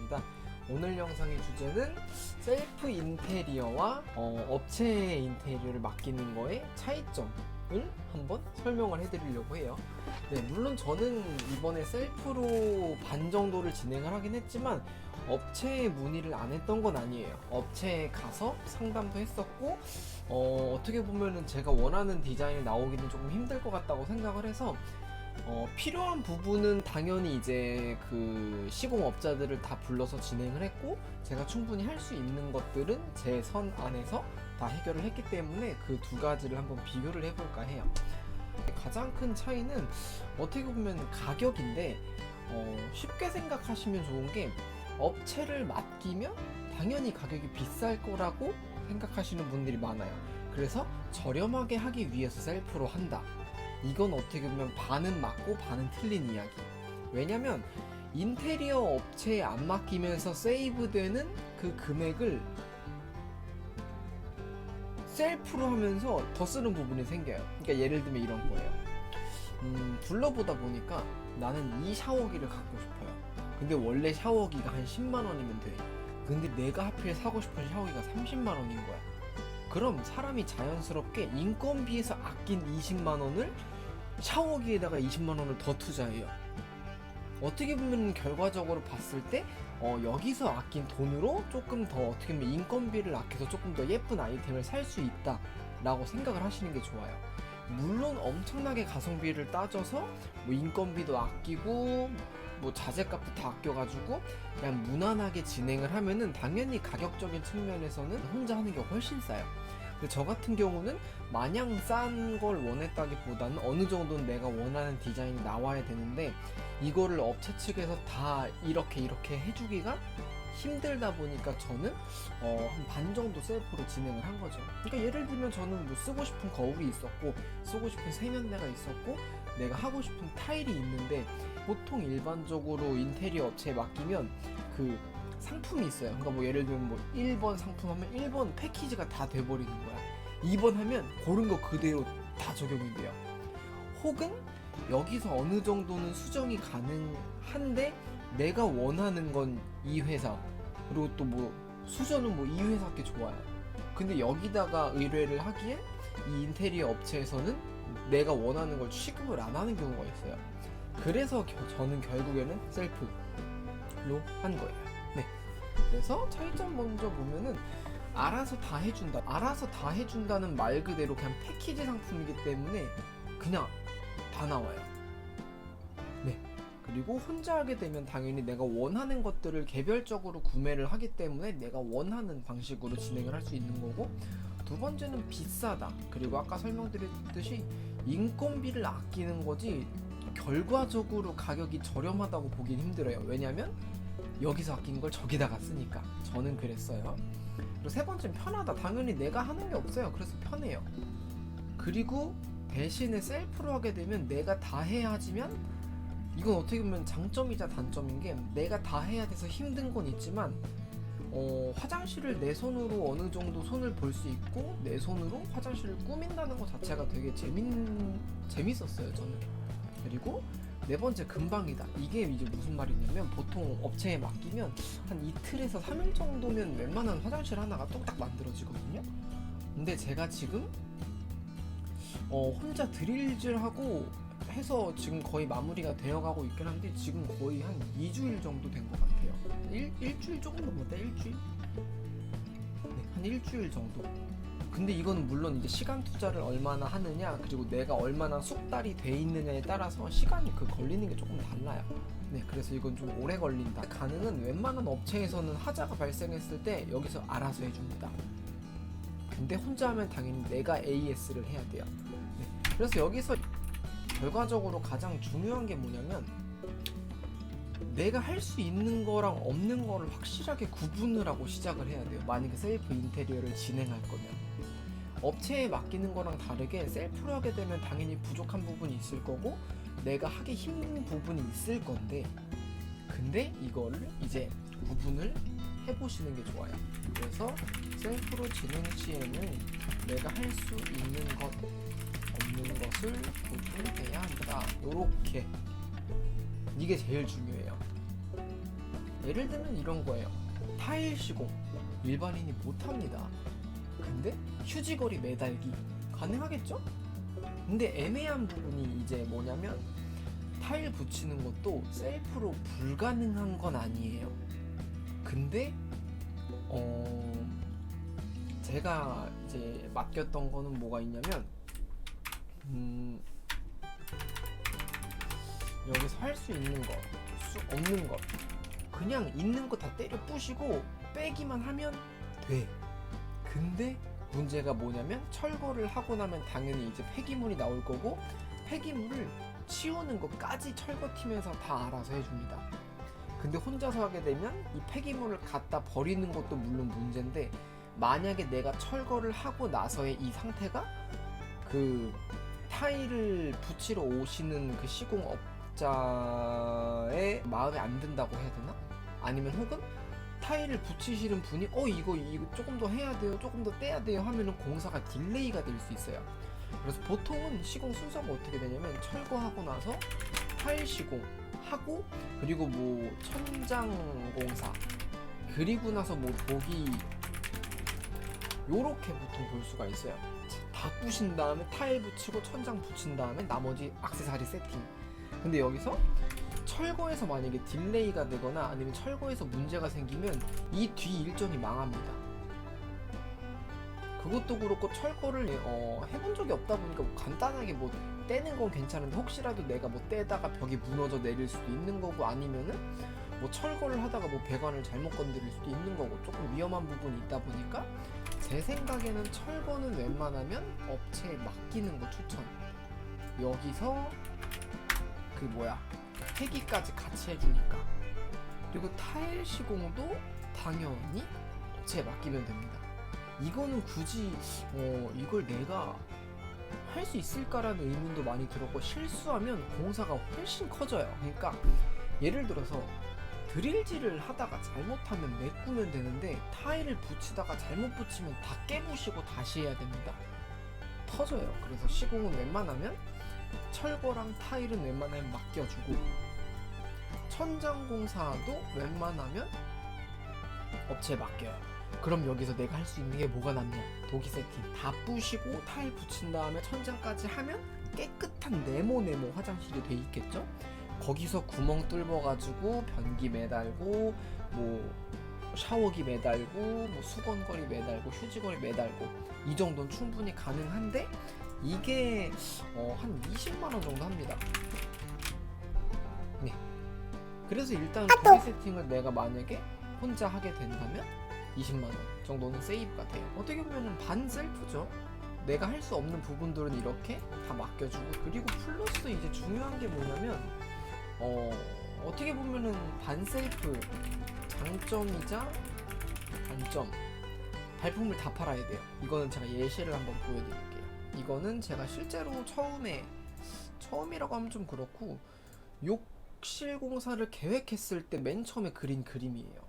반갑습니다. 오늘 영상의 주제는 셀프 인테리어와 업체 인테리어를 맡기는 거의 차이점을 한번 설명을 해드리려고 해요. 네, 물론 저는 이번에 셀프로 반 정도를 진행을 하긴 했지만 업체에 문의를 안 했던 건 아니에요. 업체에 가서 상담도 했었고 어떻게 보면은 제가 원하는 디자인이 나오기는 조금 힘들 것 같다고 생각을 해서 필요한 부분은 당연히 이제 그 시공업자들을 다 불러서 진행을 했고, 제가 충분히 할 수 있는 것들은 제 선 안에서 다 해결을 했기 때문에 그 두 가지를 한번 비교를 해볼까 해요. 가장 큰 차이는 어떻게 보면 가격인데, 쉽게 생각하시면 좋은 게, 업체를 맡기면 당연히 가격이 비쌀 거라고 생각하시는 분들이 많아요. 그래서 저렴하게 하기 위해서 셀프로 한다. 이건 어떻게 보면 반은 맞고 반은 틀린 이야기. 왜냐면 인테리어 업체에 안 맡기면서 세이브되는 그 금액을 셀프로 하면서 더 쓰는 부분이 생겨요. 그러니까 예를 들면 이런 거예요. 둘러보다 보니까 나는 이 샤워기를 갖고 싶어요. 근데 원래 샤워기가 한 10만 원이면 돼. 근데 내가 하필 사고 싶은 샤워기가 30만 원인 거야. 그럼 사람이 자연스럽게 인건비에서 아낀 20만 원을 샤워기에다가 20만 원을 더 투자해요. 어떻게 보면 결과적으로 봤을 때 여기서 아낀 돈으로 조금 더 어떻게 보면 인건비를 아껴서 조금 더 예쁜 아이템을 살 수 있다 라고 생각을 하시는 게 좋아요. 물론 엄청나게 가성비를 따져서 뭐 인건비도 아끼고 뭐 자재값도 다 아껴가지고 그냥 무난하게 진행을 하면은 당연히 가격적인 측면에서는 혼자 하는 게 훨씬 싸요. 근데 저 같은 경우는 마냥 싼 걸 원했다기보다는 어느 정도는 내가 원하는 디자인이 나와야 되는데, 이거를 업체 측에서 다 이렇게 해주기가 힘들다 보니까 저는 한 반 정도 셀프로 진행을 한 거죠. 그러니까 예를 들면 저는 뭐 쓰고 싶은 거울이 있었고, 쓰고 싶은 세면대가 있었고, 내가 하고 싶은 타일이 있는데, 보통 일반적으로 인테리어 업체에 맡기면 그 상품이 있어요. 그러니까 뭐 예를 들면 뭐 1번 상품 하면 1번 패키지가 다 돼버리는 거야. 2번 하면 고른 거 그대로 다 적용이 돼요. 혹은 여기서 어느 정도는 수정이 가능한데 내가 원하는 건 이 회사, 그리고 또 뭐 수저는 뭐 이 회사께 좋아요. 근데 여기다가 의뢰를 하기엔 이 인테리어 업체에서는 내가 원하는 걸 취급을 안 하는 경우가 있어요. 그래서 저는 결국에는 셀프로 한 거예요. 네. 그래서 차이점 먼저 보면은 알아서 다 해준다. 알아서 다 해준다는 말 그대로 그냥 패키지 상품이기 때문에 그냥 다 나와요. 네. 그리고 혼자 하게 되면 당연히 내가 원하는 것들을 개별적으로 구매를 하기 때문에 내가 원하는 방식으로 진행을 할 수 있는 거고, 두 번째는 비싸다. 그리고 아까 설명드렸듯이 인건비를 아끼는 거지 결과적으로 가격이 저렴하다고 보긴 힘들어요. 왜냐면 여기서 아낀 걸 저기다가 쓰니까. 저는 그랬어요. 그리고 세 번째는 편하다. 당연히 내가 하는 게 없어요. 그래서 편해요. 그리고 대신에 셀프로 하게 되면 내가 다 해야 하지만, 이건 어떻게 보면 장점이자 단점인 게, 내가 다 해야 돼서 힘든 건 있지만 화장실을 내 손으로 어느 정도 손을 볼 수 있고 내 손으로 화장실을 꾸민다는 것 자체가 되게 재밌었어요 저는. 그리고 네 번째, 금방이다. 이게 이제 무슨 말이냐면, 보통 업체에 맡기면 한 이틀에서 3일 정도면 웬만한 화장실 하나가 뚝딱 만들어지거든요. 근데 제가 지금 혼자 드릴질하고 해서 지금 거의 마무리가 되어가고 있긴 한데, 지금 거의 한 2주일 정도 된 것 같아요. 일주일 조금 넘었다. 일주일? 네, 한 일주일 정도. 근데 이건 물론 이제 시간 투자를 얼마나 하느냐, 그리고 내가 얼마나 숙달이 돼 있느냐에 따라서 시간이 걸리는 게 조금 달라요. 네, 그래서 이건 좀 오래 걸린다. 가능은 웬만한 업체에서는 하자가 발생했을 때 여기서 알아서 해줍니다. 근데 혼자 하면 당연히 내가 AS를 해야 돼요. 네, 그래서 여기서 결과적으로 가장 중요한 게 뭐냐면, 내가 할 수 있는 거랑 없는 거를 확실하게 구분을 하고 시작을 해야 돼요. 만약에 셀프 인테리어를 진행할 거면. 업체에 맡기는 거랑 다르게 셀프로 하게 되면 당연히 부족한 부분이 있을 거고 내가 하기 힘든 부분이 있을 건데, 근데 이거를 이제 구분을 해보시는 게 좋아요. 그래서 셀프로 진행 시에는 내가 할 수 있는 것, 없는 것을 구분해야 한다. 요렇게. 이게 제일 중요해요. 예를 들면 이런 거예요. 타일 시공 일반인이 못합니다. 근데 휴지거리 매달기 가능하겠죠? 근데 애매한 부분이 이제 뭐냐면 타일 붙이는 것도 셀프로 불가능한 건 아니에요. 근데 제가 이제 맡겼던 거는 뭐가 있냐면 여기서 할 수 있는 거, 수 없는 거 그냥 있는 거 다 때려 부시고 빼기만 하면 돼. 근데 문제가 뭐냐면 철거를 하고 나면 당연히 이제 폐기물이 나올 거고 폐기물을 치우는 것까지 철거팀에서 다 알아서 해줍니다. 근데 혼자서 하게 되면 이 폐기물을 갖다 버리는 것도 물론 문제인데 만약에 내가 철거를 하고 나서의 이 상태가 그 타일을 붙이러 오시는 그 시공업자의 마음에 안 든다고 해야 되나? 아니면 혹은 타일을 붙이시는 분이 이거 조금 더 해야 돼요, 조금 더 떼야 돼요 하면은 공사가 딜레이가 될 수 있어요. 그래서 보통은 시공 순서가 어떻게 되냐면 철거하고 나서 타일 시공하고 그리고 뭐 천장 공사 그리고 나서 뭐 보기 요렇게 보통 볼 수가 있어요. 다 부신 다음에 타일 붙이고 천장 붙인 다음에 나머지 액세서리 세팅. 근데 여기서 철거에서 만약에 딜레이가 되거나 아니면 철거에서 문제가 생기면 이 뒤 일정이 망합니다. 그것도 그렇고 철거를 해본 적이 없다 보니까 뭐 간단하게 뭐 떼는 건 괜찮은데 혹시라도 내가 뭐 떼다가 벽이 무너져 내릴 수도 있는 거고 아니면은 뭐 철거를 하다가 뭐 배관을 잘못 건드릴 수도 있는 거고 조금 위험한 부분이 있다 보니까 제 생각에는 철거는 웬만하면 업체에 맡기는 거 추천. 여기서 폐기까지 같이 해주니까. 그리고 타일 시공도 당연히 업체에 맡기면 됩니다. 이거는 굳이 이걸 내가 할 수 있을까라는 의문도 많이 들었고 실수하면 공사가 훨씬 커져요. 그러니까 예를 들어서 드릴질을 하다가 잘못하면 메꾸면 되는데 타일을 붙이다가 잘못 붙이면 다 깨부시고 다시 해야 됩니다. 터져요. 그래서 시공은 웬만하면 철거랑 타일은 웬만하면 맡겨주고 천장 공사도 웬만하면 업체에 맡겨요. 그럼 여기서 내가 할 수 있는 게 뭐가 남냐? 도기 세팅 다 부시고 타일 붙인 다음에 천장까지 하면 깨끗한 네모네모 화장실이 돼 있겠죠? 거기서 구멍 뚫어가지고 변기 매달고 뭐 샤워기 매달고 뭐 수건거리 매달고 휴지거리 매달고 이 정도는 충분히 가능한데 이게 한 20만원 정도 합니다. 네. 그래서 일단 도기 세팅을 내가 만약에 혼자 하게 된다면 20만원 정도는 세이브가 돼요. 어떻게 보면 반 셀프죠. 내가 할 수 없는 부분들은 이렇게 다 맡겨주고 그리고 플러스 이제 중요한 게 뭐냐면 어떻게 보면은 반 셀프 장점이자 단점 발품을 다 팔아야 돼요. 이거는 제가 예시를 한번 보여드릴게요. 이거는 제가 실제로 처음이라고 하면 좀 그렇고 욕실 공사를 계획했을 때 맨 처음에 그린 그림이에요.